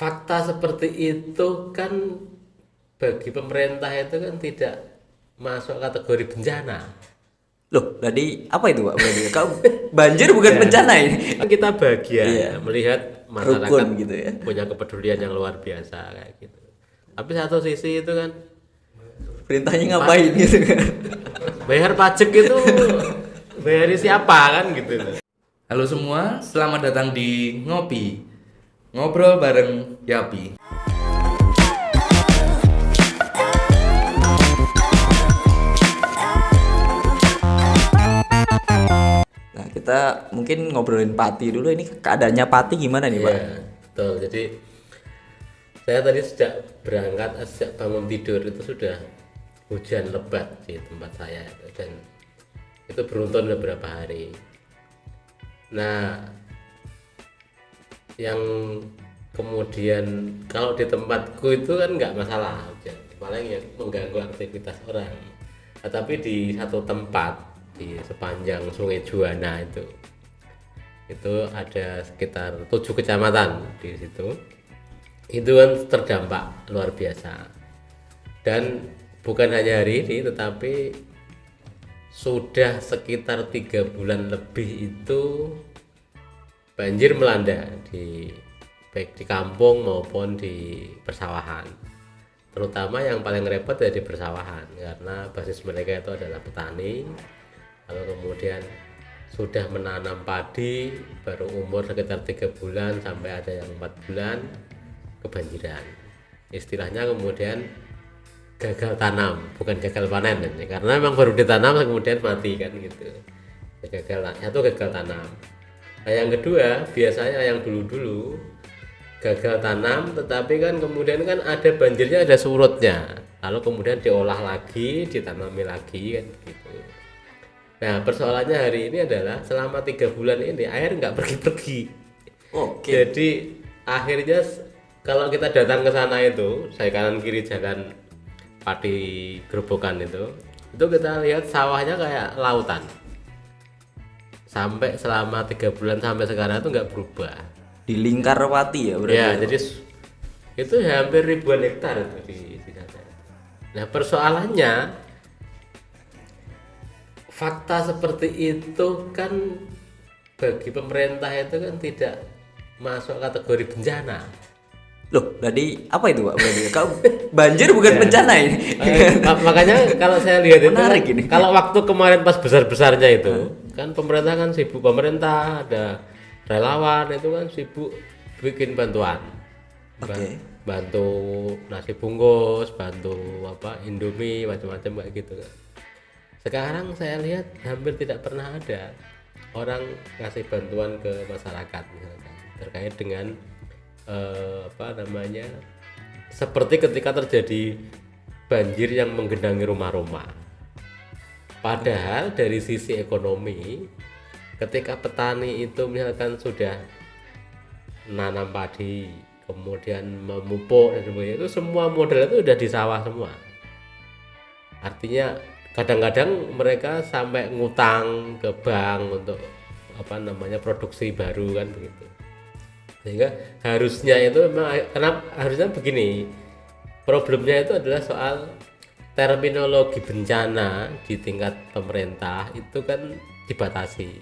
fakta seperti itu kan bagi pemerintah itu kan tidak masuk kategori bencana. Loh, tadi apa itu Pak? Berarti kau banjir bukan bencana ini. Kita bahagia Iya. melihat masyarakat Rukun gitu ya. punya kepedulian yang luar biasa kayak gitu. Tapi satu sisi itu kan Perintahnya ngapain gitu kan. bayar pajak itu bayari siapa kan gitu. Halo semua, selamat datang di Ngopi, ngobrol bareng Yapi. Nah, kita mungkin ngobrolin Pati dulu. Ini keadaannya Pati gimana nih, Pak? Iya, betul. Jadi saya tadi sejak berangkat, sejak bangun tidur itu sudah hujan lebat di tempat saya dan itu beruntun beberapa hari. Nah, yang kemudian kalau di tempatku itu kan nggak masalah hujan, paling yang mengganggu aktivitas orang. Tetapi di satu tempat di sepanjang Sungai Juwana itu ada sekitar 7 kecamatan di situ. Itu kan terdampak luar biasa. Dan bukan hanya hari ini, tetapi sudah sekitar 3 bulan lebih itu banjir melanda baik di kampung maupun di persawahan. Terutama yang paling repot ya di persawahan, karena basis mereka itu adalah petani. Lalu kemudian sudah menanam padi, baru umur sekitar 3 bulan sampai ada yang 4 bulan kebanjiran. Istilahnya kemudian gagal tanam, bukan gagal panen ya, karena memang baru ditanam kemudian mati kan gitu. Gagal tanam. Nah, yang kedua biasanya yang dulu gagal tanam, tetapi kan kemudian kan ada banjirnya, ada surutnya, lalu kemudian diolah lagi, ditanami lagi kan gitu. Nah, persoalannya hari ini adalah selama 3 bulan ini air nggak pergi-pergi. Oke. Jadi akhirnya kalau kita datang ke sana itu, saya kanan kiri jalan Pati Gerobokan itu kita lihat sawahnya kayak lautan. Sampai selama 3 bulan sampai sekarang itu nggak berubah. Di lingkar Pati ya berarti. Ya, jadi itu hampir ribuan hektar itu di sana. Nah, persoalannya fakta seperti itu kan bagi pemerintah itu kan tidak masuk kategori bencana. Loh, tadi apa itu Pak? Berarti kau banjir bukan bencana ini. Makanya kalau saya lihat itu Menarik kan, ini. kalau waktu kemarin pas besar-besarnya itu kan pemerintah kan sibuk, pemerintah ada relawan itu kan sibuk bikin bantuan. Oke. Bantu nasi bungkus, bantu Indomie macam-macam kayak gitu kan. Sekarang saya lihat hampir tidak pernah ada orang ngasih bantuan ke masyarakat misalkan terkait dengan seperti ketika terjadi banjir yang menggenangi rumah-rumah. Padahal dari sisi ekonomi, ketika petani itu misalkan sudah nanam padi, kemudian memupuk dan sebagainya, itu semua modal itu udah di sawah semua. Artinya kadang-kadang mereka sampai ngutang ke bank untuk produksi baru kan begitu. Sehingga harusnya itu memang, kenapa harusnya begini, problemnya itu adalah soal terminologi bencana di tingkat pemerintah itu kan dibatasi.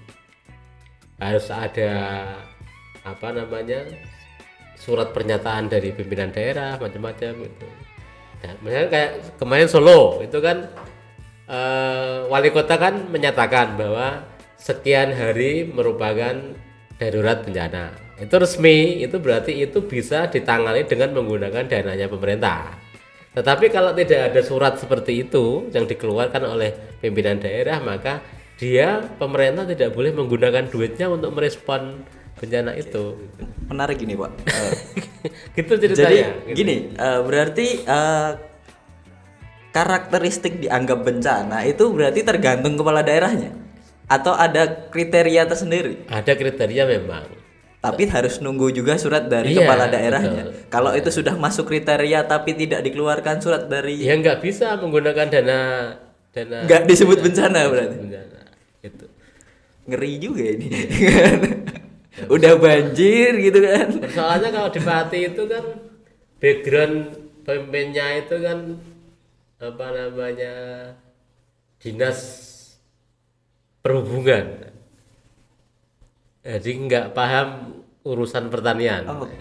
Harus ada surat pernyataan dari pimpinan daerah macam-macam gitu. Nah, misalnya kayak kemarin Solo itu kan wali kota kan menyatakan bahwa sekian hari merupakan darurat bencana. Itu resmi, itu berarti itu bisa ditangani dengan menggunakan dananya pemerintah. Tetapi kalau tidak ada surat seperti itu yang dikeluarkan oleh pimpinan daerah, maka pemerintah tidak boleh menggunakan duitnya untuk merespon bencana itu. Menarik ini Pak. Gitu ceritanya. Jadi gitu. gini, berarti karakteristik dianggap bencana itu berarti tergantung kepala daerahnya atau ada kriteria tersendiri? Ada kriteria memang. Tapi harus nunggu juga surat dari Iya, kepala daerahnya. betul. Kalau itu sudah masuk kriteria tapi tidak dikeluarkan surat dari, Ya nggak bisa menggunakan dana nggak disebut bencana berarti. bencana. Itu. Ngeri juga ini. Udah banjir gitu kan. Soalnya kalau di Pati itu kan background pemimpinnya itu kan apa namanya dinas perhubungan, jadi nggak paham urusan pertanian. Oke.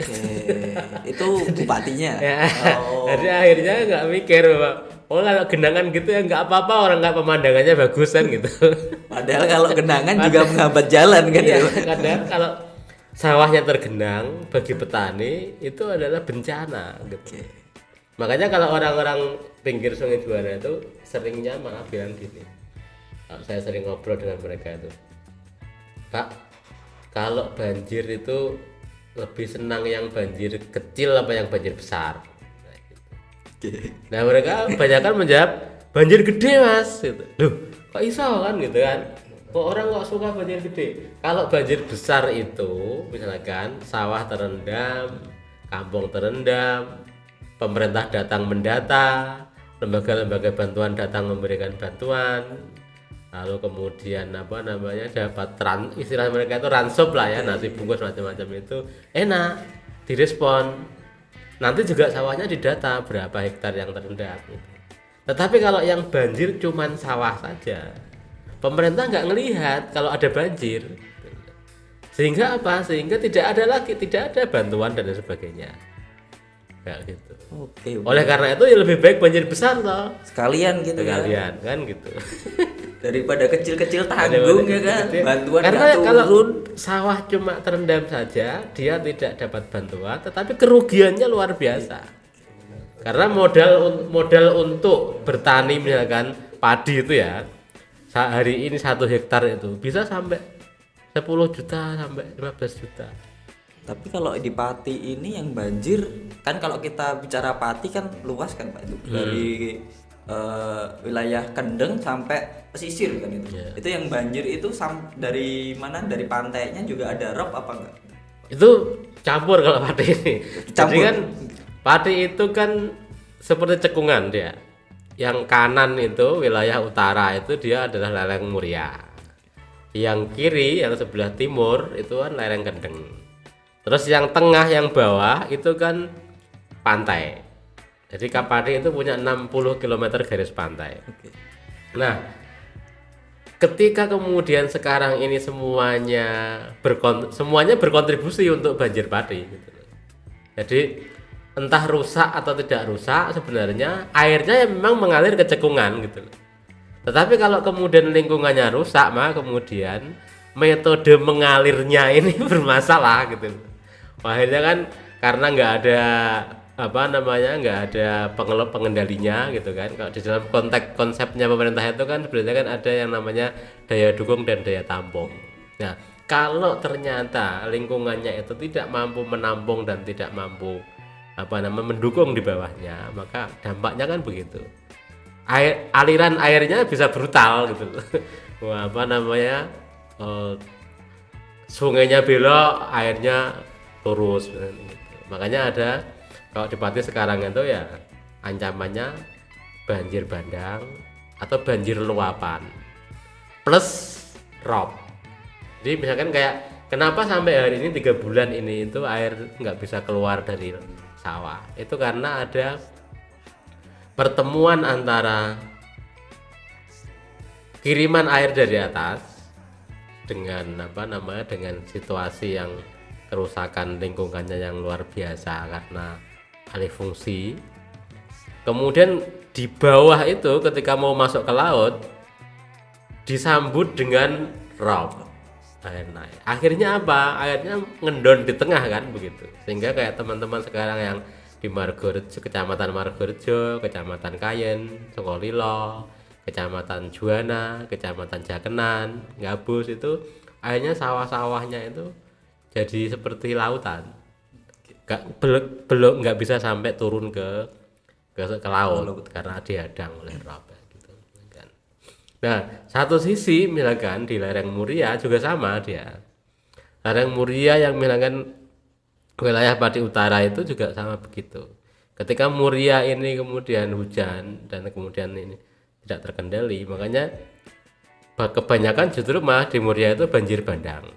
Itu bupatinya. Ya, Oh. jadi akhirnya nggak mikir bahwa oh kalau genangan gitu ya nggak apa-apa, orang nggak pemandangannya bagus kan gitu. Padahal kalau genangan juga menghambat jalan kan Iya, ya. kadang kalau sawahnya tergenang bagi petani itu adalah bencana gitu. Oke. Makanya kalau orang-orang pinggir Sungai Juara itu seringnya malah bilang gini, kalau saya sering ngobrol dengan mereka itu, Pak, kalau banjir itu lebih senang yang banjir kecil apa yang banjir besar? Nah, gitu. Oke. Nah mereka banyak kan menjawab banjir gede mas gitu. Loh kok iso kan gitu kan, kok orang kok suka banjir gede. Kalau banjir besar itu misalkan sawah terendam, kampung terendam, pemerintah datang mendata, lembaga-lembaga bantuan datang memberikan bantuan, lalu kemudian apa namanya dapat istilah mereka itu ransop lah ya, nasi bungkus macam-macam itu enak direspon, nanti juga sawahnya didata berapa hektar yang terendam gitu. Tetapi kalau yang banjir cuman sawah saja, pemerintah nggak ngelihat kalau ada banjir, sehingga apa? Sehingga tidak ada bantuan dan lain sebagainya, kayak gitu. Oke. Oleh karena itu ya lebih baik banjir besar toh, Sekalian gitu ya. sekalian kan gitu. Daripada kecil-kecil tanggung ya kan. Gitu. Bantuan Karena nggak kalau turun. sawah cuma terendam saja, dia tidak dapat bantuan, tetapi kerugiannya luar biasa. Karena modal untuk bertani misalkan padi itu ya, hari ini 1 hektar itu bisa sampai 10 juta sampai 15 juta. Tapi kalau di Pati ini yang banjir kan, kalau kita bicara Pati kan luas kan Pak itu. Dari wilayah Kendeng sampai pesisir kan itu. Iya. Itu yang banjir itu dari mana? Dari pantainya juga ada rob apa enggak? Itu campur kalau padi ini. Jadi Campur. kan padi itu kan seperti cekungan dia. Yang kanan itu wilayah utara itu dia adalah lereng Muria. Yang kiri yang sebelah timur itu kan lereng Kendeng. Terus yang tengah yang bawah itu kan pantai. Jadi Pati itu punya 60 km garis pantai. Oke. Nah, ketika kemudian sekarang ini semuanya berkontribusi untuk banjir padi gitu. Jadi entah rusak atau tidak rusak, sebenarnya airnya yang memang mengalir ke cekungan gitu. Tetapi kalau kemudian lingkungannya rusak, maka kemudian metode mengalirnya ini bermasalah gitu. Akhirnya kan karena nggak ada nggak ada pengendalinya gitu kan. Kalau di dalam konteks konsepnya pemerintah itu kan sebenarnya kan ada yang namanya daya dukung dan daya tampung. Nah, kalau ternyata lingkungannya itu tidak mampu menampung dan tidak mampu mendukung di bawahnya, maka dampaknya kan begitu. Aliran airnya bisa brutal gitu. Wah, sungainya belok, airnya lurus gitu. Makanya ada kalau di Pati sekarang itu ya ancamannya banjir bandang atau banjir luapan plus rob. Jadi misalkan kayak kenapa sampai hari ini 3 bulan ini itu air nggak bisa keluar dari sawah, itu karena ada pertemuan antara kiriman air dari atas dengan dengan situasi yang kerusakan lingkungannya yang luar biasa karena alih fungsi. Kemudian di bawah itu ketika mau masuk ke laut disambut dengan rob, air naik. Akhirnya apa? Akhirnya ngendon di tengah kan begitu. Sehingga kayak teman-teman sekarang yang di Margorejo, Kecamatan Margorejo, Kecamatan Kayen, Sukolilo, Kecamatan Juwana, Kecamatan Jakenan, Gabus itu akhirnya sawah-sawahnya itu jadi seperti lautan. Belum nggak bisa sampai turun ke laut karena dihadang oleh rob gitu kan. Nah, satu sisi misalkan di lereng Muria juga sama dia. Lereng Muria yang misalkan wilayah Pati Utara itu juga sama begitu. Ketika Muria ini kemudian hujan dan kemudian ini tidak terkendali, makanya kebanyakan justru malah di Muria itu banjir bandang.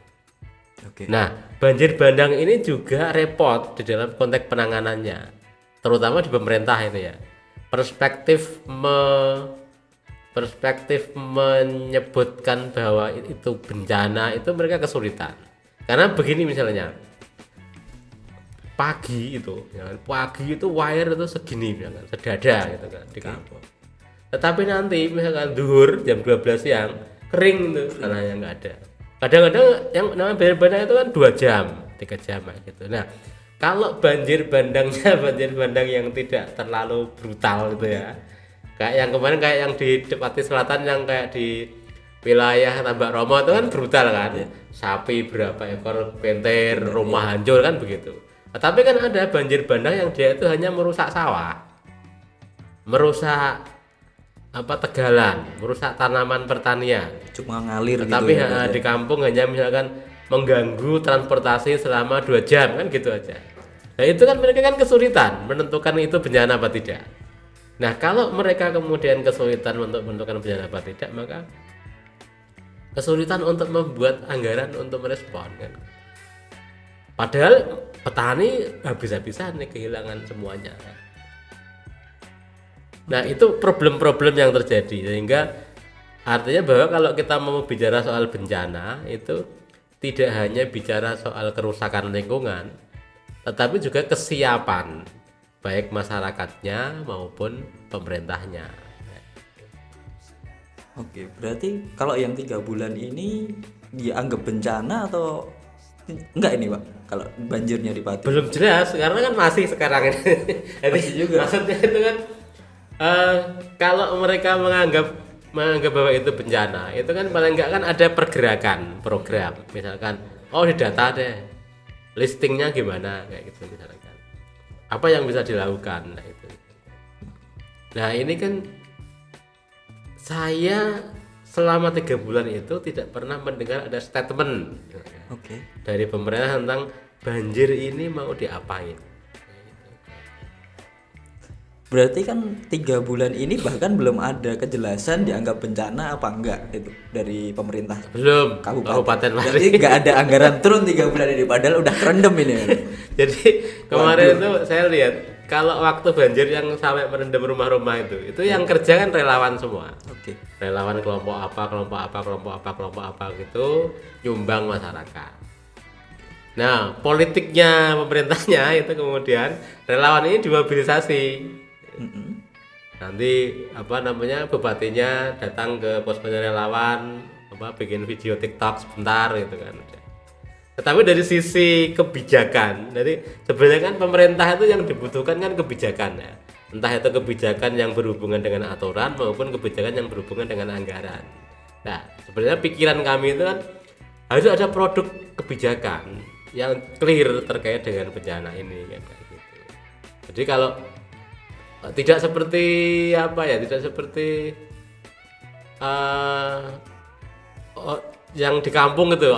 Oke. Nah, banjir bandang ini juga repot di dalam konteks penanganannya, terutama di pemerintah itu ya. Perspektif menyebutkan bahwa itu bencana itu mereka kesulitan. Karena begini misalnya, pagi itu wire itu segini misalkan, sedada gitu kan di kampung. Tetapi nanti misalkan zuhur jam 12 siang kering tuh tanahnya nggak ada. Kadang-kadang yang namanya banjir bandang itu kan 2 jam, 3 jam gitu. Nah, kalau banjir bandang yang tidak terlalu brutal gitu ya. Kayak yang kemarin kayak yang di Pati Selatan yang kayak di wilayah Tambak Romo itu kan brutal kan. Sapi berapa ekor bentir, rumah hancur kan begitu. Nah, tapi kan ada banjir bandang yang dia itu hanya merusak sawah. Merusak tegalan, merusak tanaman pertanian. Cuma ngalir Tapi gitu ya. di kampung hanya misalkan mengganggu transportasi selama 2 jam kan gitu aja. Nah itu kan mereka kan kesulitan menentukan itu bencana apa tidak. Nah kalau mereka kemudian kesulitan untuk menentukan bencana apa tidak, maka kesulitan untuk membuat anggaran untuk merespon kan. Padahal petani habis-habisan nih kehilangan semuanya. Nah itu problem-problem yang terjadi, sehingga artinya bahwa kalau kita mau bicara soal bencana itu tidak hanya bicara soal kerusakan lingkungan, tetapi juga kesiapan baik masyarakatnya maupun pemerintahnya. Oke, berarti kalau yang 3 bulan ini dianggap bencana atau enggak ini Pak? Kalau banjirnya di Pati? Belum jelas karena kan masih sekarang ini. Masih juga. Maksudnya itu kan kalau mereka menganggap bahwa itu bencana, itu kan paling enggak kan ada pergerakan program, misalkan di data deh listingnya gimana kayak gitu misalkan. Apa yang bisa dilakukan itu. Nah ini kan saya selama 3 bulan itu tidak pernah mendengar ada statement dari pemerintah tentang banjir ini mau diapain. Berarti kan 3 bulan ini bahkan belum ada kejelasan dianggap bencana apa enggak itu dari pemerintah Belum kabupaten. Mari. Berarti enggak ada anggaran turun 3 bulan ini padahal udah kerendam ini. Jadi kemarin itu saya lihat kalau waktu banjir yang sampai merendam rumah-rumah itu yang kerja kan relawan semua. Oke. Relawan kelompok apa gitu nyumbang masyarakat. Nah, politiknya pemerintahnya itu kemudian relawan ini dimobilisasi. Nanti bupatinya datang ke poskonya relawan bikin video TikTok sebentar gitu kan. Tetapi dari sisi kebijakan, jadi sebenarnya kan pemerintah itu yang dibutuhkan kan kebijakan ya. Entah itu kebijakan yang berhubungan dengan aturan maupun kebijakan yang berhubungan dengan anggaran. Nah, sebenarnya pikiran kami itu kan harus ada produk kebijakan yang clear terkait dengan bencana ini kayak gitu. Jadi kalau tidak seperti yang di kampung gitu,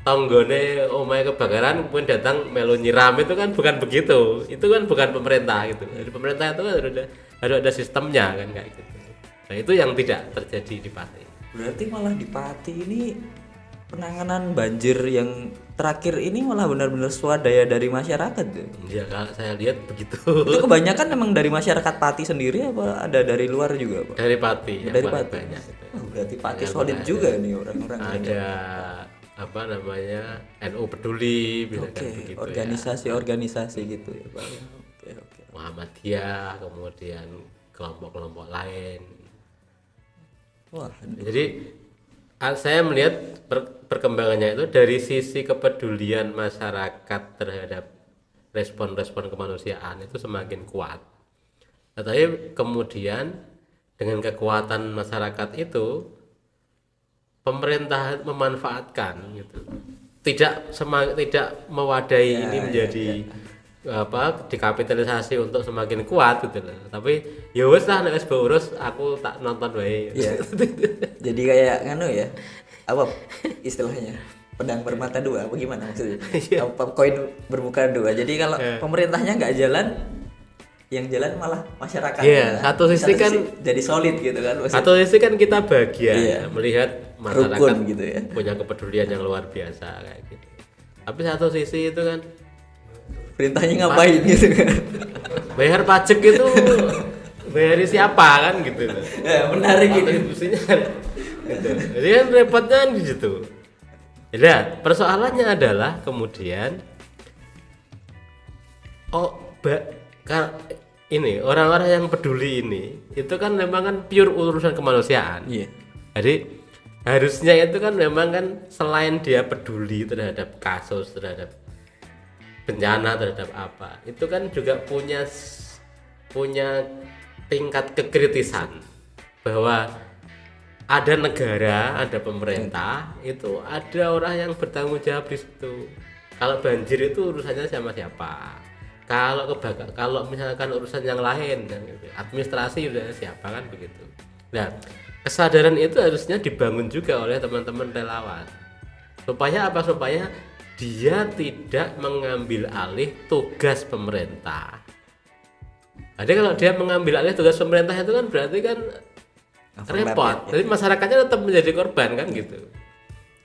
tanggone omahe kebakaran kemudian datang melu nyiram, itu kan bukan begitu. Itu kan bukan pemerintah gitu. Jadi pemerintah itu kan harus ada sistemnya kan kayak gitu. Nah, itu yang tidak terjadi di Pati. Berarti malah di Pati ini penanganan banjir yang terakhir ini malah benar-benar swadaya dari masyarakat ya? Ya kalau saya lihat begitu. Itu kebanyakan memang dari masyarakat Pati sendiri apa ada dari luar juga Pak? Dari Pati. Dari Pati. Banyak gitu. Oh, berarti Pati solid juga nih orang-orang. Ada NU Peduli misalkan begitu. Organisasi gitu ya Pak. Oke. Muhammadiyah, kemudian kelompok-kelompok lain. Wah, jadi saya melihat perkembangannya itu dari sisi kepedulian masyarakat terhadap respon-respon kemanusiaan itu semakin kuat. Tetapi kemudian dengan kekuatan masyarakat itu pemerintah memanfaatkan gitu. Tidak mewadahi ini menjadi dikapitalisasi untuk semakin kuat gitu loh. Tapi ya wis lah nek wis urus aku tak nonton wae. Iya. Jadi kayak ya. Apa istilahnya? Pedang bermata dua apa gimana maksudnya? Apa koin bermuka dua. Jadi kalau pemerintahnya nggak jalan, yang jalan malah masyarakat. Iya, satu sisi kan jadi solid gitu kan. Maksudnya, satu sisi kan kita bahagia melihat masyarakat rukun gitu ya. Punya kepedulian yang luar biasa kayak gitu. Tapi satu sisi itu kan Perintahnya ngapain gitu kan? bayar pajak itu bayari siapa kan gitu. Ya, menarik gitu. Kontribusinya kan gitu. Jadi kan repotnya kan di situ. Ya, persoalannya adalah kemudian ini orang-orang yang peduli ini itu kan memang kan pure urusan kemanusiaan. Iya. Jadi harusnya itu kan memang kan selain dia peduli terhadap kasus, terhadap bencana, terhadap apa, itu kan juga punya tingkat kekritisan bahwa ada negara, ada pemerintah, itu ada orang yang bertanggung jawab di situ. Kalau banjir itu urusannya sama siapa? Kalau misalkan urusan yang lain, administrasi udah siapa kan begitu. Nah, kesadaran itu harusnya dibangun juga oleh teman-teman relawan. Supaya apa? Supaya dia tidak mengambil alih tugas pemerintah. Jadi kalau dia mengambil alih tugas pemerintah itu kan berarti kan repot. Jadi masyarakatnya tetap menjadi korban kan gitu.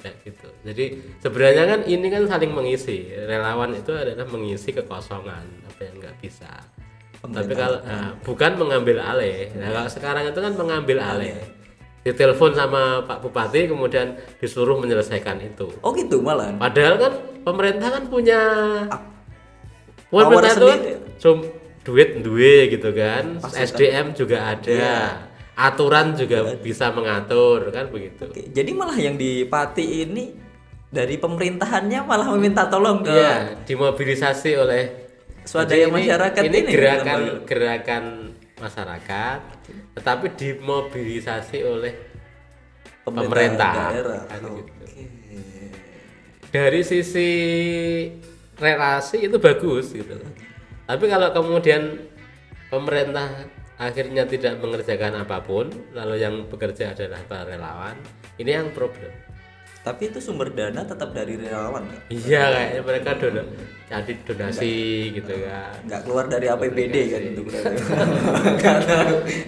Ya, gitu. Jadi sebenarnya kan ini kan saling mengisi. Relawan itu adalah mengisi kekosongan apa yang nggak bisa. Tapi kalau bukan mengambil alih. Nah, kalau sekarang itu kan mengambil alih. Ditelepon sama Pak Bupati kemudian disuruh menyelesaikan itu. Oh gitu malah. Padahal kan pemerintah kan punya power pemerintah itu kan sendiri. duit gitu kan. Pasti SDM juga ada. Iya. Aturan juga bisa mengatur kan begitu. Oke, jadi malah yang di Pati ini dari pemerintahannya malah meminta tolong ke dimobilisasi oleh swadaya masyarakat ini ini. gerakan masyarakat, tetapi dimobilisasi oleh pemerintah. Daerah. Kan gitu. Oke. Dari sisi relasi itu bagus gitu. Tapi kalau kemudian pemerintah akhirnya tidak mengerjakan apapun, lalu yang bekerja adalah para relawan, ini yang problem. Tapi itu sumber dana tetap dari relawan kan? Iya, kayaknya mereka donasi gitu kan. Nggak keluar dari APBD kan itu berarti.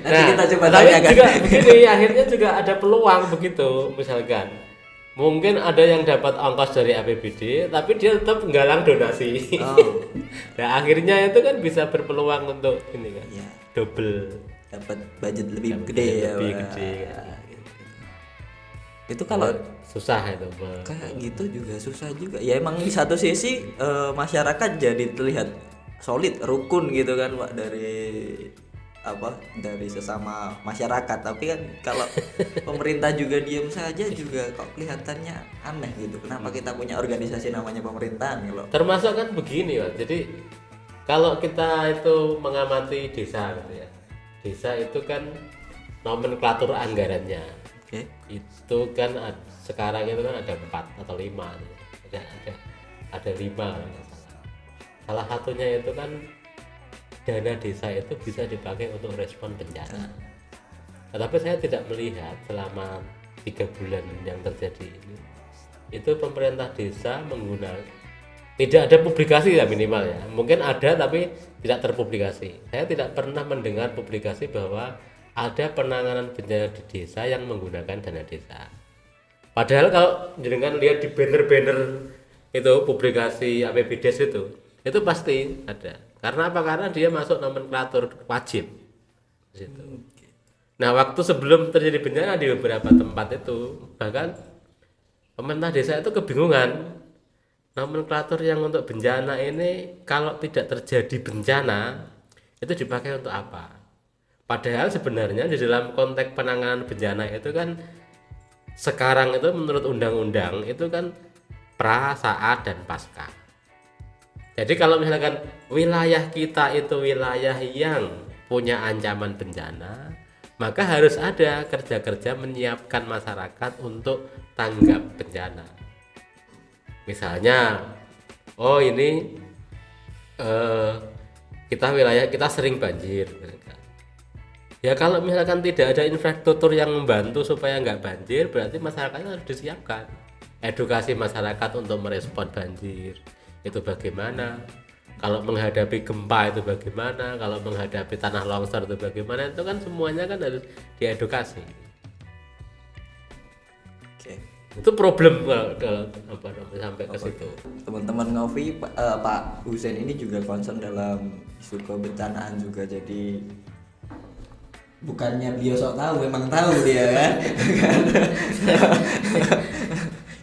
Nanti Nah, kita coba tapi tanyakan. juga begini, akhirnya juga ada peluang begitu, misalkan mungkin ada yang dapat ongkos dari APBD tapi dia tetap nggalang donasi. Oh. Nah, akhirnya itu kan bisa berpeluang untuk ini kan. Iya. Double Dapat budget lebih Dapat gede budget ya. lebih Pak. gede, kan. Itu kalau susah itu. kayak gitu juga susah juga. Ya emang di satu sisi masyarakat jadi terlihat solid, rukun gitu kan Pak dari sesama masyarakat. Tapi kan kalau pemerintah juga diam saja juga kok kelihatannya aneh gitu. Kenapa kita punya organisasi namanya pemerintahan kalau Termasuk kan begini Pak. Jadi kalau kita itu mengamati desa gitu ya. Desa itu kan nomenklatur anggarannya. Oke. Itu kan sekarang itu kan ada 4 atau 5. Ada 5 kalau nggak salah. Salah satunya itu kan dana desa itu bisa dipakai untuk respon bencana. Tetapi saya tidak melihat selama 3 bulan yang terjadi ini itu pemerintah desa menggunakan, tidak ada publikasi ya minimal ya, mungkin ada tapi tidak terpublikasi. Saya tidak pernah mendengar publikasi bahwa ada penanganan bencana di desa yang menggunakan dana desa. Padahal kalau dengan lihat di banner-banner itu publikasi APBDes itu pasti ada. Karena apa? Karena dia masuk nomenklatur wajib di situ. Nah, waktu sebelum terjadi bencana di beberapa tempat itu bahkan pemerintah desa itu kebingungan. Nomenklatur yang untuk bencana ini kalau tidak terjadi bencana itu dipakai untuk apa? Padahal sebenarnya di dalam konteks penanganan bencana itu kan sekarang itu menurut undang-undang itu kan pra, saat, dan pasca. Jadi kalau misalkan wilayah kita itu wilayah yang punya ancaman bencana, maka harus ada kerja-kerja menyiapkan masyarakat untuk tanggap bencana. Misalnya, ini wilayah kita sering banjir. Ya kalau misalkan tidak ada infrastruktur yang membantu supaya nggak banjir, berarti masyarakatnya harus disiapkan. Edukasi masyarakat untuk merespon banjir itu bagaimana, kalau menghadapi gempa itu bagaimana, kalau menghadapi tanah longsor itu bagaimana, itu kan semuanya kan harus diedukasi. Oke. Itu problem kalau apa namanya sampai ke situ. Teman-teman Ngopi, Pak Husein ini juga concern dalam isu kebencanaan juga, jadi bukannya beliau sok tahu, memang tahu dia kan.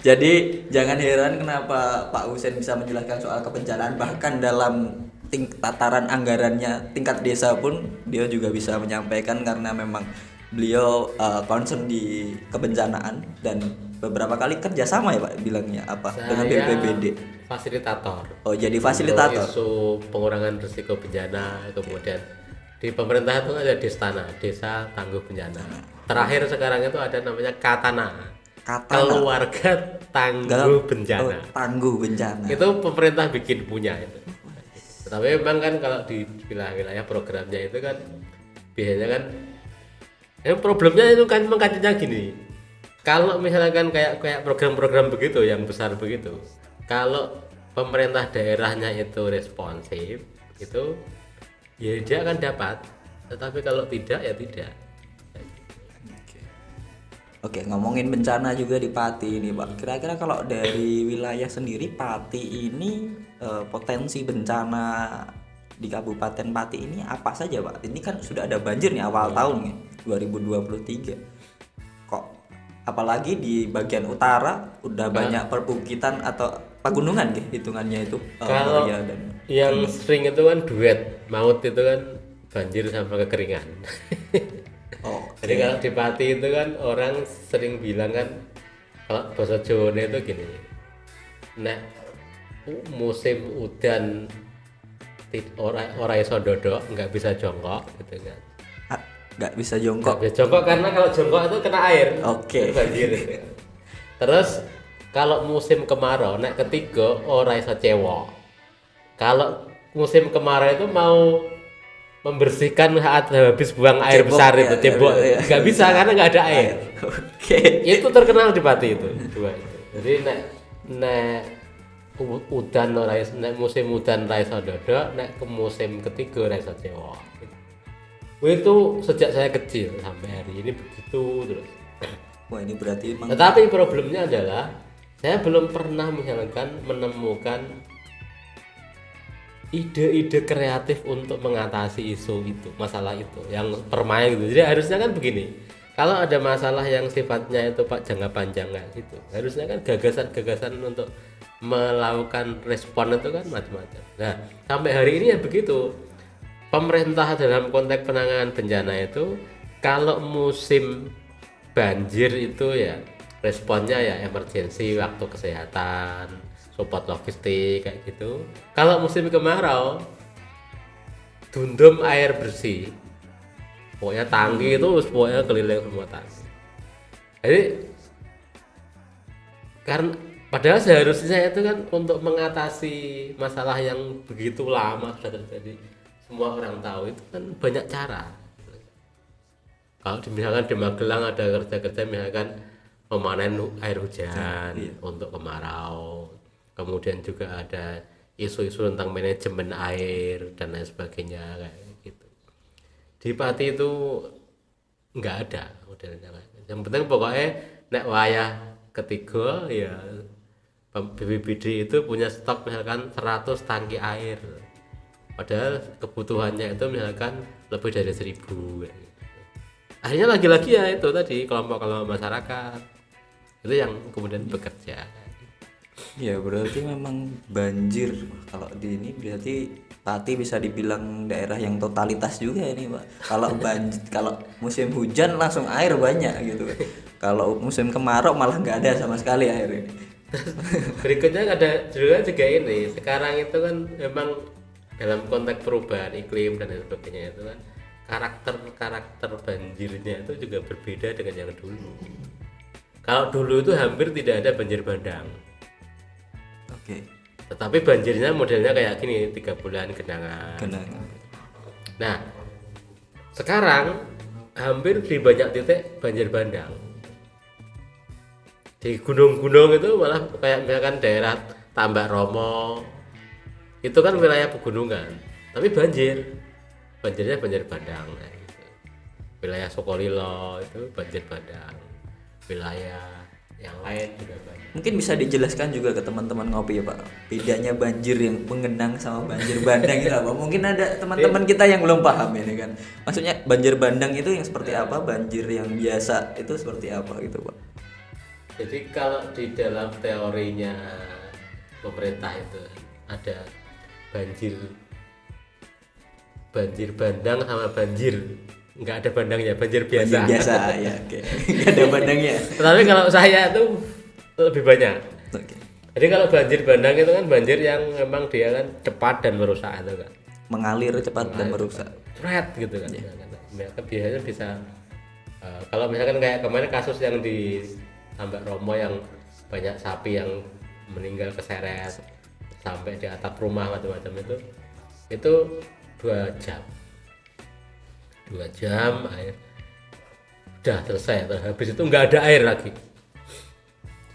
Jadi jangan heran kenapa Pak Husein bisa menjelaskan soal kebencanaan, bahkan dalam tataran anggarannya tingkat desa pun dia juga bisa menyampaikan, karena memang beliau concern di kebencanaan dan beberapa kali kerjasama ya Pak bilangnya apa dengan BPBD. Fasilitator. Oh, jadi fasilitator. Isu pengurangan risiko bencana, kemudian di pemerintah itu ada Destana, Desa Tangguh Bencana. Terakhir sekarang itu ada namanya Katana. Keluarga Tangguh Bencana. Tangguh Bencana. Itu pemerintah bikin punya itu. Tapi memang kan kalau di wilayah programnya itu kan biasanya kan problemnya itu kan mengkaitnya gini. Kalau misalkan kayak program-program begitu yang besar begitu, kalau pemerintah daerahnya itu responsif, itu ya dia akan dapat. Tetapi kalau tidak ya tidak. Oke, ngomongin bencana juga di Pati ini Pak. Kira-kira kalau dari wilayah sendiri Pati ini potensi bencana di Kabupaten Pati ini apa saja Pak? Ini kan sudah ada banjir nih awal tahun nih 2023. Kok apalagi di bagian utara udah banyak perbukitan atau pegunungan gitu hitungannya itu. Kalau yang sering itu kan duet maut itu kan banjir sama kekeringan. Jadi kalau di Pati itu kan orang sering bilang kan kalau bahasa Jawa itu gini, nek musim udan ora iso dodok, nggak bisa jongkok gitu kan. Nggak bisa jongkok. Nggak bisa jongkok karena kalau jongkok itu kena air. Banjir itu. Terus kalau musim kemarau nek ketiga ora iso cewok. Kalau musim kemarau itu mau membersihkan saat habis buang air besar itu cebok nggak bisa karena nggak ada air. Itu terkenal di Pati itu dua itu. Jadi nek udan nek musim udan ra iso dodok, nek ke musim ketiga ra iso cewok. Itu sejak saya kecil sampai hari ini begitu terus. Wah, ini berarti Tetapi problemnya adalah saya belum pernah misalkan menemukan ide-ide kreatif untuk mengatasi isu itu, masalah itu yang permain gitu. Jadi harusnya kan begini, kalau ada masalah yang sifatnya itu Pak jangka panjang kan itu, harusnya kan gagasan-gagasan untuk melakukan respon itu kan macam-macam. Nah sampai hari ini ya begitu, pemerintah dalam konteks penanganan bencana itu kalau musim banjir itu ya responnya ya emergensi, waktu kesehatan, support logistik kayak gitu. Kalau musim kemarau dundum air bersih, pokoknya tangki itu pokoknya keliling semua tangki. Jadi karena padahal seharusnya itu kan untuk mengatasi masalah yang begitu lama sudah terjadi, semua orang tahu itu kan banyak cara. Kalau misalkan di Magelang ada kerja-kerja misalkan memanen air hujan untuk kemarau. Kemudian juga ada isu-isu tentang manajemen air dan lain sebagainya kayak gitu. Di Pati itu nggak ada modelnya. Yang penting pokoknya nek wayah ketiga ya BPBD itu punya stok misalkan 100 tangki air. Padahal kebutuhannya itu misalkan lebih dari 1000 kayak gitu. Akhirnya lagi-lagi ya itu tadi kelompok-kelompok masyarakat itu yang kemudian bekerja. Ya berarti memang banjir kalau di ini berarti Pati bisa dibilang daerah yang totalitas juga ini Pak. Kalau banjir, kalau musim hujan langsung air banyak gitu. Kalau musim kemarau malah nggak ada sama sekali air ini. Berikutnya ada juga ini. Sekarang itu kan memang dalam konteks perubahan iklim dan sebagainya itu kan karakter banjirnya itu juga berbeda dengan yang dulu. Kalau dulu itu hampir tidak ada banjir bandang. Tetapi banjirnya modelnya kayak gini, 3 bulan genangan. Nah sekarang hampir di banyak titik banjir bandang. Di gunung-gunung itu malah kayak misalkan daerah Tambak Romo itu kan wilayah pegunungan tapi banjirnya banjir bandang gitu. Wilayah Sukolilo itu banjir bandang, wilayah yang lain juga banyak. Mungkin bisa dijelaskan juga ke teman-teman ngopi ya Pak, bedanya banjir yang mengenang sama banjir bandang itu apa? Mungkin ada teman-teman kita yang belum paham ini kan. Maksudnya banjir bandang itu yang seperti apa, banjir yang biasa itu seperti apa gitu Pak? Jadi kalau di dalam teorinya pemerintah itu ada banjir bandang sama banjir nggak ada bandangnya, banjir biasa. Banjir biasa ya, oke. Nggak ada bandangnya. Tapi kalau saya itu lebih banyak. Oke. Jadi kalau banjir bandang itu kan banjir yang memang dia kan cepat dan merusak itu kan. Mengalir cepat dan merusak. Cepat gitu kan. Mereka biasanya bisa kalau misalkan kayak kemarin kasus yang di Tambak Romo yang banyak sapi yang meninggal keseret sampai di atap rumah macam-macam itu 2 jam air udah selesai, habis itu nggak ada air lagi,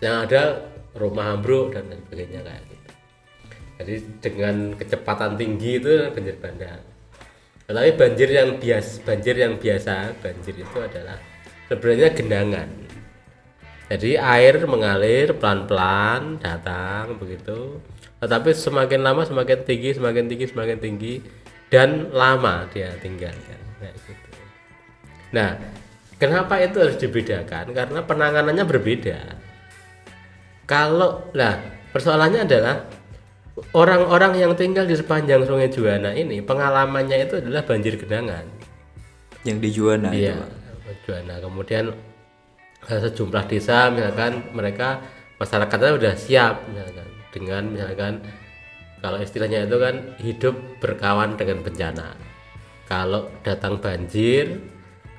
yang ada rumah ambruk dan lain sebagainya kayak gitu. Jadi dengan kecepatan tinggi itu banjir bandang. Tetapi banjir yang biasa banjir itu adalah sebenarnya genangan. Jadi air mengalir pelan-pelan datang begitu, tetapi semakin lama semakin tinggi dan lama dia tinggal kan, kayak gitu. Nah, kenapa itu harus dibedakan? Karena penanganannya berbeda. Persoalannya adalah orang-orang yang tinggal di sepanjang Sungai Juwana ini pengalamannya itu adalah banjir genangan. Yang di Juwana iya, itu Pak. Juwana. Kemudian sejumlah desa misalkan mereka masyarakatnya udah siap misalkan kalau istilahnya itu kan hidup berkawan dengan bencana. Kalau datang banjir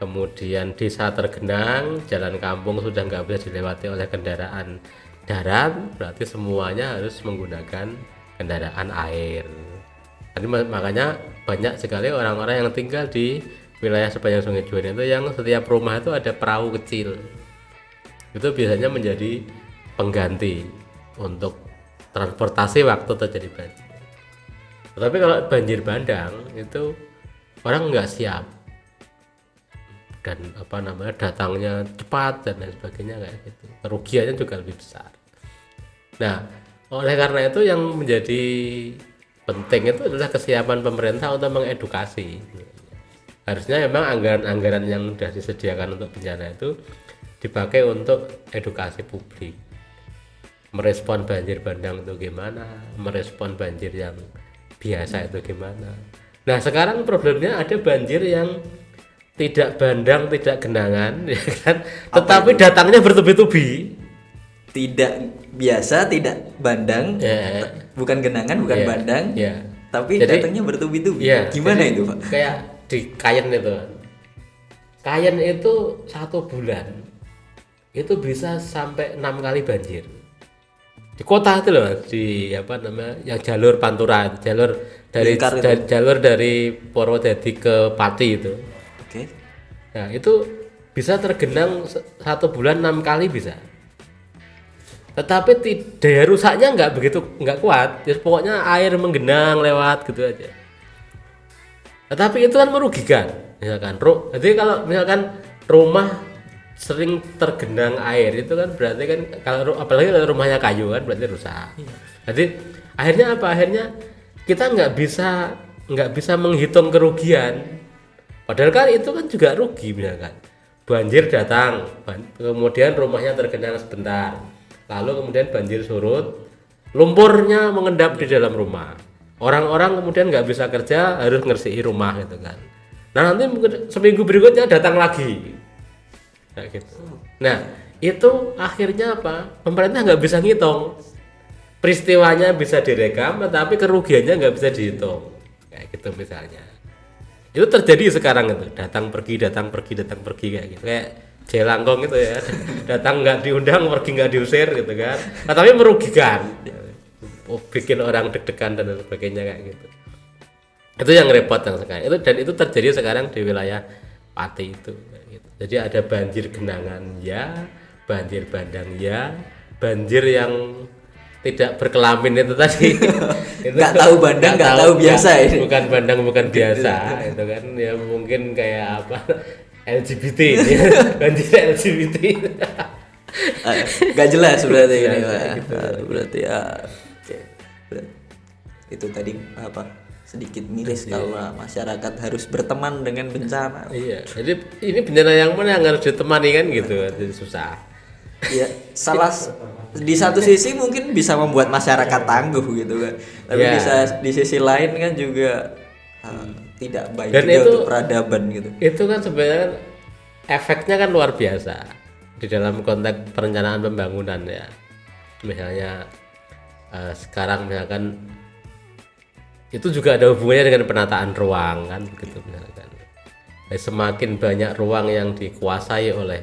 kemudian desa tergenang, jalan kampung sudah nggak bisa dilewati oleh kendaraan darat, berarti semuanya harus menggunakan kendaraan air. Jadi makanya banyak sekali orang-orang yang tinggal di wilayah sepanjang Sungai Juwana itu yang setiap rumah itu ada perahu kecil. Itu biasanya menjadi pengganti untuk transportasi waktu terjadi banjir. Tetapi kalau banjir bandang itu orang nggak siap dan datangnya cepat dan lain sebagainya kayak gitu. Kerugiannya juga lebih besar. Nah, oleh karena itu yang menjadi penting itu adalah kesiapan pemerintah untuk mengedukasi. Harusnya memang anggaran-anggaran yang sudah disediakan untuk bencana itu dipakai untuk edukasi publik, merespon banjir bandang itu gimana, merespon banjir yang biasa itu gimana. Nah sekarang problemnya ada banjir yang tidak bandang, tidak genangan, ya kan? Tetapi datangnya bertubi-tubi. Tidak biasa, tidak bandang, bukan genangan, bukan bandang, tapi jadi, datangnya bertubi-tubi. Gimana itu Pak? Kayak di Kayen itu, Kayen itu 1 bulan itu bisa sampai 6 kali banjir di kota itu loh, di yang jalur Pantura, jalur dari Purwodadi ke Pati itu. Oke. Nah itu bisa tergenang 1 bulan 6 kali bisa, tetapi daya rusaknya nggak kuat, ya, pokoknya air menggenang lewat gitu aja. Tetapi itu kan merugikan, misalkan jadi kalau misalkan rumah sering tergenang air itu kan berarti kan apalagi kalau rumahnya kayu kan berarti rusak. Jadi akhirnya apa? Akhirnya kita nggak bisa menghitung kerugian. Padahal kan itu kan juga rugi, misalkan banjir datang, kemudian rumahnya tergenang sebentar, lalu kemudian banjir surut, lumpurnya mengendap di dalam rumah. Orang-orang kemudian nggak bisa kerja, harus ngersihi rumah gitu kan. Nah nanti seminggu berikutnya datang lagi. Nah, gitu. Nah itu akhirnya apa? Pemerintah nggak bisa ngitung, peristiwanya bisa direkam, tetapi kerugiannya nggak bisa dihitung, kayak gitu misalnya. Itu terjadi sekarang itu, datang pergi kayak gitu, kayak jelangkong gitu ya, datang nggak diundang, pergi nggak diusir gitu kan. Nah, tapi merugikan, bikin orang deg-degan dan sebagainya kayak gitu. Itu yang repot yang sekarang. Itu terjadi sekarang di wilayah Pati itu. Jadi ada banjir genangan ya, banjir bandang ya, banjir yang tidak berkelamin itu tadi. Nggak tahu bandang, nggak tahu biasa ini. Bukan bandang, bukan biasa, itu kan ya mungkin kayak LGBT, banjir LGBT. Gak jelas berarti ini Jelas, Pak. gitu. Berarti ya oke. Itu tadi apa sedikit miris kalau masyarakat harus berteman dengan bencana. Iya, jadi ini bencana yang mana yang harus ditemani kan gitu, jadi susah. Ya, di satu sisi mungkin bisa membuat masyarakat tangguh gitu kan. Tapi Ya. di sisi lain kan juga tidak baik Dan juga itu- untuk peradaban gitu. Itu kan sebenarnya kan efeknya kan luar biasa di dalam konteks perencanaan pembangunan ya. Misalnya sekarang misalkan itu juga ada hubungannya dengan penataan ruang kan begitu misalkan. Semakin banyak ruang yang dikuasai oleh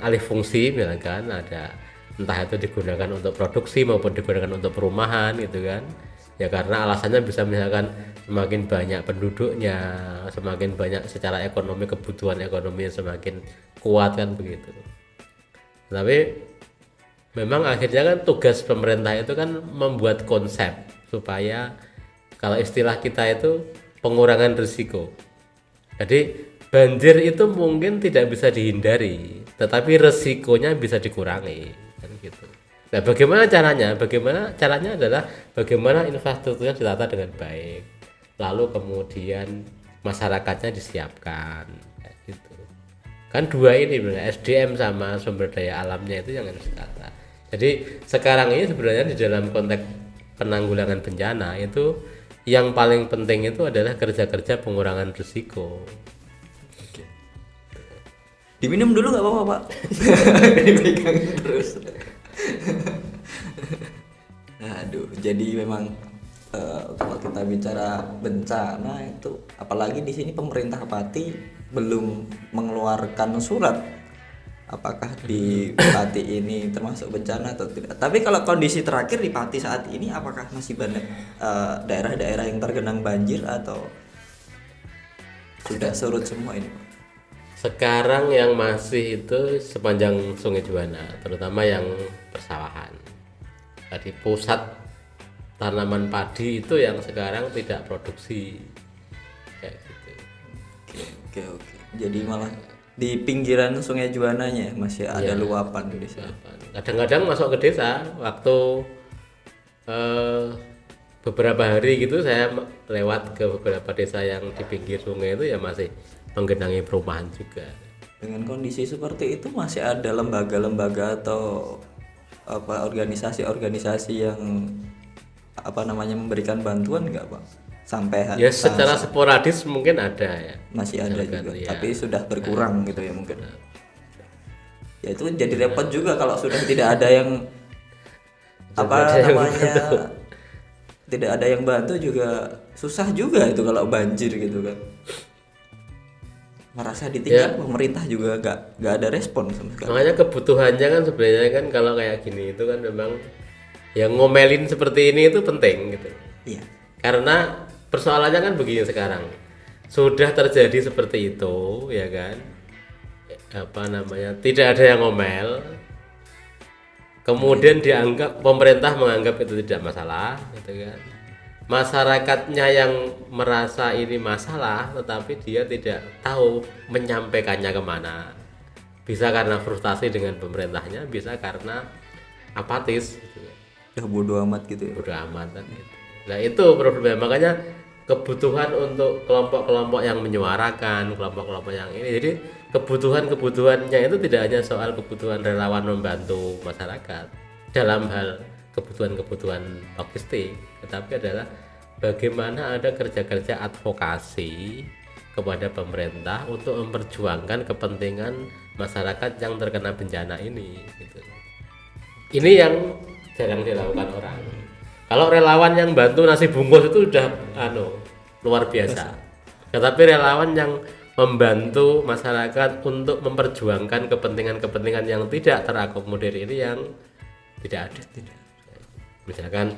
alih fungsi misalkan ada entah itu digunakan untuk produksi maupun digunakan untuk perumahan gitu kan. Ya karena alasannya bisa misalkan semakin banyak penduduknya, semakin banyak secara ekonomi, kebutuhan ekonominya semakin kuat kan begitu. Tapi memang akhirnya kan tugas pemerintah itu kan membuat konsep supaya kalau istilah kita itu pengurangan risiko. Jadi banjir itu mungkin tidak bisa dihindari, tetapi risikonya bisa dikurangi kan gitu. Nah, bagaimana caranya? Bagaimana caranya adalah bagaimana infrastrukturnya ditata dengan baik. Lalu kemudian masyarakatnya disiapkan kayak gitu. Kan dua ini benar SDM sama sumber daya alamnya itu yang harus ditata. Jadi sekarang ini sebenarnya di dalam konteks penanggulangan bencana itu yang paling penting itu adalah kerja-kerja pengurangan risiko. Diminum dulu nggak apa-apa Pak. Dipegang terus. Aduh, jadi memang kalau kita bicara bencana itu, apalagi di sini pemerintah Pati belum mengeluarkan surat apakah di Pati ini termasuk bencana atau tidak. Tapi kalau kondisi terakhir di Pati saat ini, apakah masih banyak daerah-daerah yang tergenang banjir atau sudah surut semua ini? Sekarang yang masih itu sepanjang Sungai Juwana, terutama yang persawahan. Tadi pusat tanaman padi itu yang sekarang tidak produksi kayak gitu. Oke. Jadi malah di pinggiran Sungai Juwananya masih ada Iya. luapan di sana. Kadang-kadang masuk ke desa waktu beberapa hari gitu saya lewat ke beberapa desa yang di pinggir sungai itu ya masih menggenangi perumahan juga. Dengan kondisi seperti itu masih ada lembaga-lembaga atau organisasi-organisasi yang memberikan bantuan nggak Pak? Sampai Ya secara sporadis mungkin ada ya. masih ada Misalkan, juga, ya. tapi sudah berkurang gitu ya mungkin. Ya itu jadi repot juga kalau sudah tidak ada yang tidak ada yang bantu juga susah juga itu kalau banjir gitu kan. Merasa ditinggal pemerintah juga nggak ada respon sama sekali. Makanya kebutuhannya kan sebenarnya kan kalau kayak gini itu kan memang yang ngomelin seperti ini itu penting gitu. Iya. Karena persoalannya kan begini sekarang. Sudah terjadi seperti itu ya kan. Tidak ada yang ngomel. Kemudian dianggap pemerintah menganggap itu tidak masalah gitu kan. Masyarakatnya yang merasa ini masalah tetapi dia tidak tahu menyampaikannya kemana. Bisa karena frustasi dengan pemerintahnya, bisa karena apatis gitu. Udah bodo amat gitu ya. Bodo amat kan gitu. Nah itu problemnya, makanya kebutuhan untuk kelompok-kelompok yang menyuarakan, kelompok-kelompok yang ini, jadi kebutuhannya itu tidak hanya soal kebutuhan relawan membantu masyarakat dalam hal kebutuhan-kebutuhan logistik, tetapi adalah bagaimana ada kerja-kerja advokasi kepada pemerintah untuk memperjuangkan kepentingan masyarakat yang terkena bencana ini gitu. Ini yang jarang dilakukan orang. Kalau relawan yang bantu nasi bungkus itu udah luar biasa. Tetapi relawan yang membantu masyarakat untuk memperjuangkan kepentingan-kepentingan yang tidak terakomodir ini yang tidak ada. Misalkan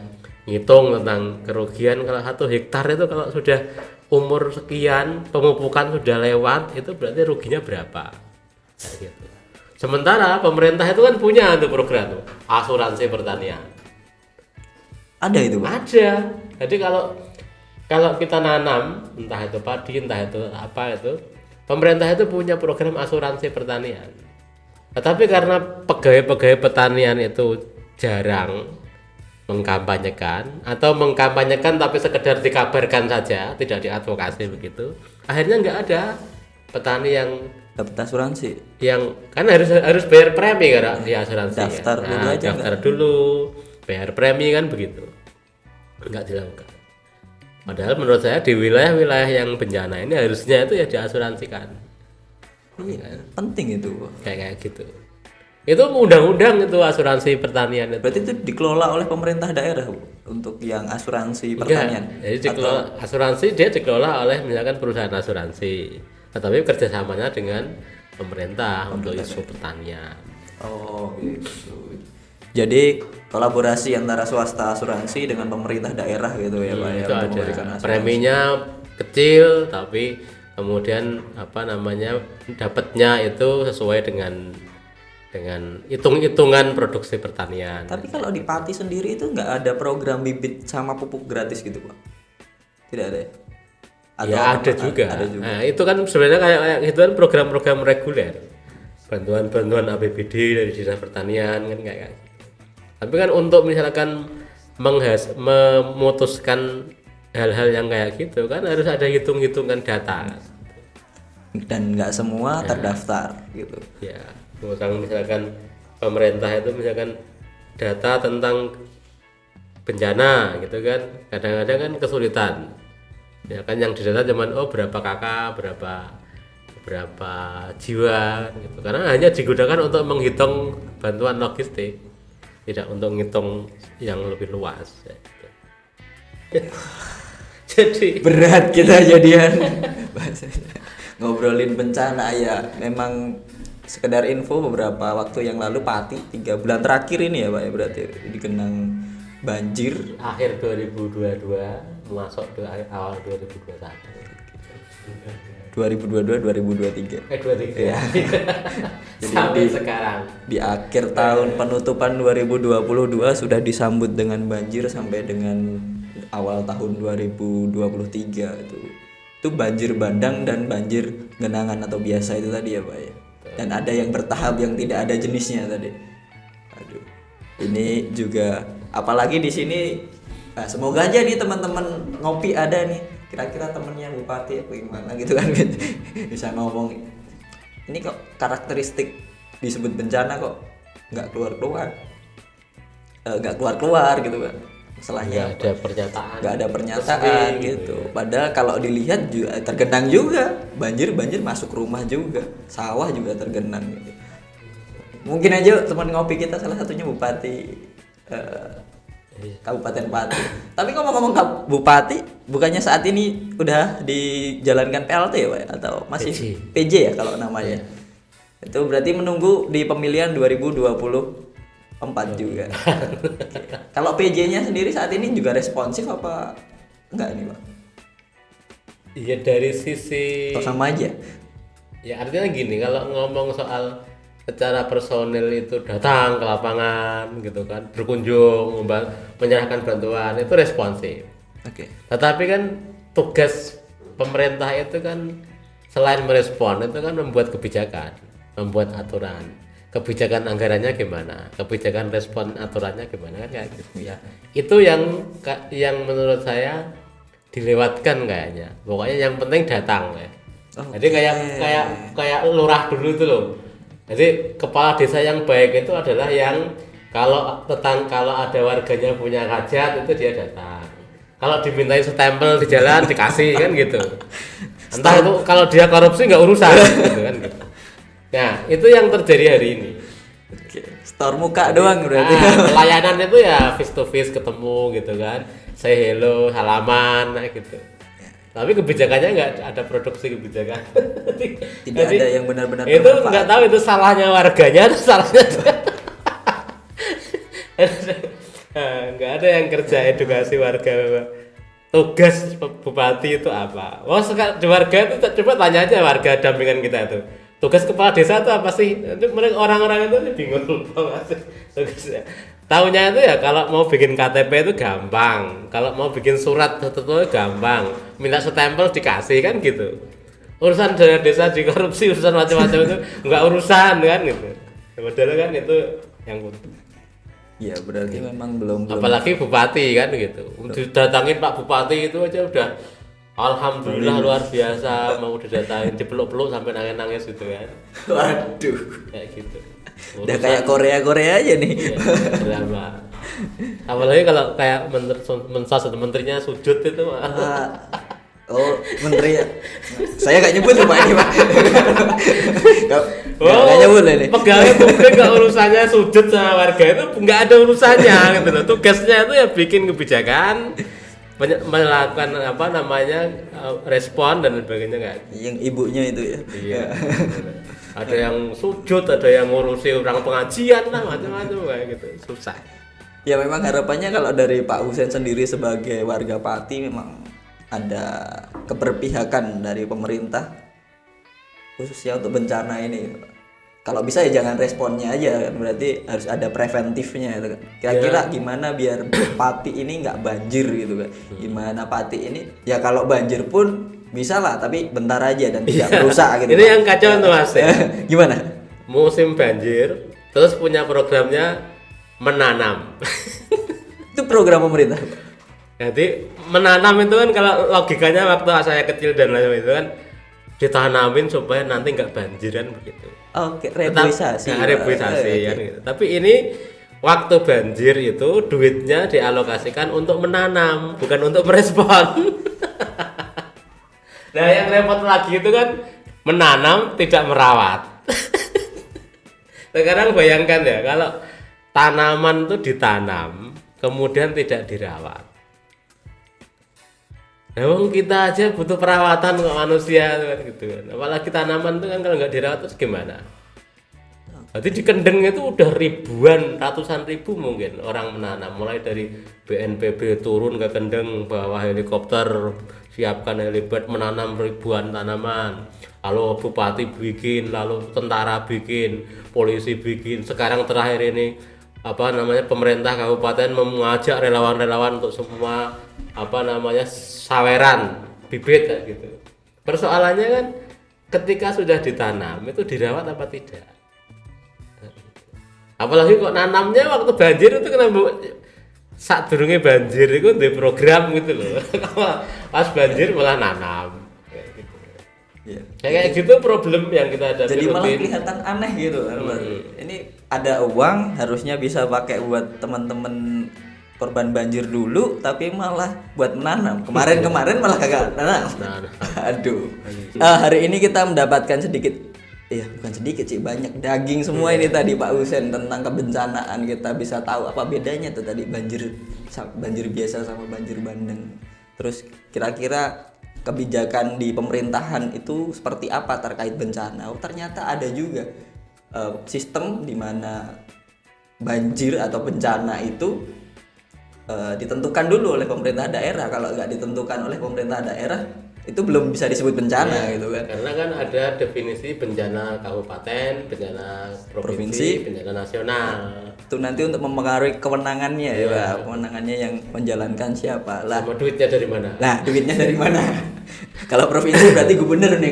ngitung tentang kerugian kalau 1 hektar itu kalau sudah umur sekian pemupukan sudah lewat itu berarti ruginya berapa kayak gitu. Sementara pemerintah itu kan punya untuk program tuh asuransi pertanian. Ada itu Pak? Ada. Jadi kalau kita nanam entah itu padi entah itu apa itu, pemerintah itu punya program asuransi pertanian. Tetapi karena pegawai-pegawai pertanian itu jarang mengkampanyekan atau mengkampanyekan tapi sekedar dikabarkan saja, tidak diadvokasi begitu, akhirnya nggak ada petani yang dapat asuransi. Yang kan harus bayar premi kan di asuransi. Daftar ya. dulu aja Daftar dulu, bayar premi kan begitu. Nggak dilakukan. Padahal menurut saya di wilayah-wilayah yang bencana ini harusnya itu ya diasuransikan. Iya, penting itu. Kayak gitu. Itu undang-undang itu asuransi pertanian itu. Berarti itu dikelola oleh pemerintah daerah, Bu, untuk yang asuransi pertanian. Enggak, jadi asuransi dia dikelola oleh misalkan perusahaan asuransi, tetapi kerjasamanya dengan pemerintah untuk isu pertanian. Oh, gitu. Jadi kolaborasi antara swasta asuransi dengan pemerintah daerah gitu ya, Pak ya, Itu untuk ada memberikan asuransi. preminya kecil, tapi kemudian dapatnya itu sesuai dengan hitung-hitungan produksi pertanian. Tapi kalau di Pati sendiri itu nggak ada program bibit sama pupuk gratis gitu, Pak? Tidak ada ya? Ya ada juga. Ada juga. Nah, itu kan sebenarnya kayak itu kan program-program reguler. Bantuan-bantuan APBD dari Dinas Pertanian kan kayak gitu. Tapi kan untuk misalkan memutuskan hal-hal yang kayak gitu kan harus ada hitung-hitungan data. Dan nggak semua terdaftar gitu. Ya, misalkan pemerintah itu misalkan data tentang bencana gitu kan, kadang-kadang kan kesulitan. Ya kan yang didata cuman berapa kakak, berapa jiwa gitu. Karena hanya digunakan untuk menghitung bantuan logistik, tidak untuk menghitung yang lebih luas ya, gitu. Jadi berat kita jadian ngobrolin bencana ya. Memang sekedar info, beberapa waktu yang lalu Pati 3 bulan terakhir ini ya Pak ya, berarti dikenang banjir akhir 2022 masuk ke awal 2021. 2022 2023. 23. Ya. Jadi Sampai sekarang di akhir tahun penutupan 2022 sudah disambut dengan banjir sampai dengan awal tahun 2023 itu banjir bandang dan banjir genangan atau biasa itu tadi ya Pak ya. Dan ada yang bertahap yang tidak ada jenisnya tadi. Aduh. Ini juga apalagi di sini semoga aja nih teman-teman ngopi ada nih. Kira-kira temennya bupati apa gimana gitu kan gitu. Bisa ngomong. Ini kok karakteristik disebut bencana kok nggak keluar-keluar. Nggak keluar-keluar gitu kan. Masalahnya nggak ada pernyataan. Nggak ada pernyataan gitu. Padahal kalau dilihat juga tergenang juga. Banjir masuk rumah juga. Sawah juga tergenang gitu. Mungkin aja teman ngopi kita salah satunya bupati Kabupaten Pati. Tapi ngomong-ngomong Bupati, bukannya saat ini udah dijalankan PLT ya Pak? Atau masih PJ ya kalau namanya? Itu berarti menunggu di pemilihan 2024 juga. Kalau PJ-nya sendiri saat ini juga responsif apa enggak nih Pak? Iya dari sisi Atau sama aja? Ya artinya gini, kalau ngomong soal secara personil itu datang ke lapangan gitu kan, berkunjung, menyerahkan bantuan itu responsif. Oke. Tetapi kan tugas pemerintah itu kan selain merespon itu kan membuat kebijakan, membuat aturan. Kebijakan anggarannya gimana? Kebijakan respon aturannya gimana kan kayak gitu ya. Itu yang menurut saya dilewatkan kayaknya. Pokoknya yang penting datang ya. Jadi kayak lurah dulu itu loh. Jadi kepala desa yang baik itu adalah yang kalau ada warganya punya hajat itu dia datang. Kalau dimintain stempel di jalan dikasih kan gitu. Entah itu kalau dia korupsi nggak urusan gitu kan gitu. Nah itu yang terjadi hari ini. Store muka doang berarti. Pelayanan itu ya face to face ketemu gitu kan, say hello, salaman gitu. Tapi kebijakannya nggak ada produksi kebijakan. Tidak ada yang benar-benar itu nggak tahu itu salahnya warganya atau salahnya nggak ada yang kerja edukasi warga. Tugas bupati itu apa? Warga itu coba tanya aja warga dampingan kita itu. Tugas kepala desa itu apa sih? Mereka orang-orang itu bingung tugasnya. Tahunya itu ya kalau mau bikin KTP itu gampang, kalau mau bikin surat tertentu gampang, minta stempel dikasih kan gitu. Urusan dana desa dikorupsi, urusan macam-macam itu nggak urusan kan gitu. Padahal kan itu yang penting. Ya berarti memang belum. Apalagi bupati kan gitu. Didatangin Pak Bupati itu aja udah alhamdulillah luar biasa, mau didatangin dipeluk-peluk sampai nangis-nangis gitu kan. Waduh. Kayak gitu. Udah kayak Korea aja nih. Iya, drama. Apalagi kalau kayak mensas atau menterinya sujud itu. Oh, menteri ya. Saya gak nyebut Pak ini, Pak. Gak nyebut ini. Pegawai publik gak urusannya sujud sama warga itu nggak ada urusannya gitu loh. Tugasnya itu ya bikin kebijakan, melakukan apa namanya respon dan sebagainya nggak. Yang ibunya itu ya. Iya. Ada yang sujud, ada yang ngurusi orang pengajian lah macam-macam kayak gitu. Susah. Ya memang harapannya kalau dari Pak Husein sendiri sebagai warga Pati memang ada keberpihakan dari pemerintah khususnya untuk bencana ini. Kalau bisa ya jangan responnya aja kan, berarti harus ada preventifnya gitu kan. Kira-kira gimana biar Pati ini nggak banjir gitu kan. Gimana Pati ini ya kalau banjir pun bisa lah tapi bentar aja dan tidak merusak gitu. Ini yang kacau tuh Mas ya. Gimana? Musim banjir terus punya programnya menanam. Itu program pemerintah. Jadi menanam itu kan kalau logikanya waktu saya kecil dan lain itu kan ditanamin supaya nanti nggak banjiran begitu. Oke, reboisasi. Reboisasi ya gitu. Tapi ini waktu banjir itu duitnya dialokasikan untuk menanam, bukan untuk merespon. Nah, yang repot lagi itu kan menanam tidak merawat. Sekarang bayangkan ya kalau tanaman itu ditanam kemudian tidak dirawat. Memang kita aja butuh perawatan kok manusia kan gitu kan. Apalagi tanaman itu kan kalau nggak dirawat terus gimana? Berarti di Kendeng itu udah ribuan, ratusan ribu mungkin orang menanam. Mulai dari BNPB turun ke Kendeng bawa helikopter, siapkan helipad menanam ribuan tanaman. Lalu bupati bikin, lalu tentara bikin, polisi bikin. Sekarang terakhir ini apa namanya pemerintah kabupaten mengajak relawan-relawan untuk semua apa namanya saweran bibit gitu. Persoalannya kan ketika sudah ditanam itu dirawat apa tidak? Apalagi kok nanamnya waktu banjir itu kenapa saat durungnya banjir itu di program gitu loh. Pas banjir malah nanam kayak gitu. Iya. Kayak gitu problem yang kita hadapi. Jadi malah kelihatan aneh gitu kan. Ini ada uang harusnya bisa pakai buat teman-teman korban banjir dulu tapi malah buat menanam. Kemarin malah kagak nanam. Aduh. Hari ini kita mendapatkan sedikit bukan sedikit sih, banyak daging semua ini tadi Pak Husein tentang kebencanaan. Kita bisa tahu apa bedanya tuh tadi banjir biasa sama banjir bandang. Terus kira-kira kebijakan di pemerintahan itu seperti apa terkait bencana. Oh, ternyata ada juga sistem di mana banjir atau bencana itu ditentukan dulu oleh pemerintah daerah. Kalau nggak ditentukan oleh pemerintah daerah itu belum bisa disebut bencana gitu kan. Karena kan ada definisi bencana kabupaten, bencana provinsi, bencana nasional. Itu nanti untuk mempengaruhi kewenangannya ya Pak. Kewenangannya yang menjalankan siapa lah. Sama duitnya dari mana? Nah, duitnya dari mana? Kalau provinsi berarti gubernur nih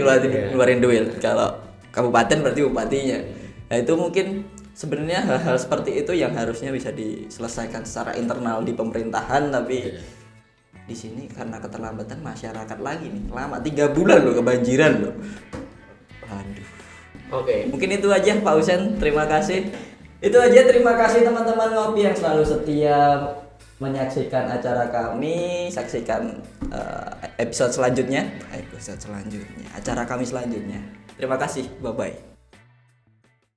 ngeluarin duit. Kalau kabupaten berarti bupatinya. Nah, itu mungkin sebenarnya hal-hal seperti itu yang harusnya bisa diselesaikan secara internal di pemerintahan, tapi di sini karena keterlambatan masyarakat lagi nih. Lama 3 bulan loh kebanjiran loh. Aduh. Oke. Mungkin itu aja Pak Husein, terima kasih. Itu aja, terima kasih teman-teman ngopi yang selalu setia menyaksikan acara kami. Saksikan episode selanjutnya, acara kami selanjutnya. Terima kasih, bye bye.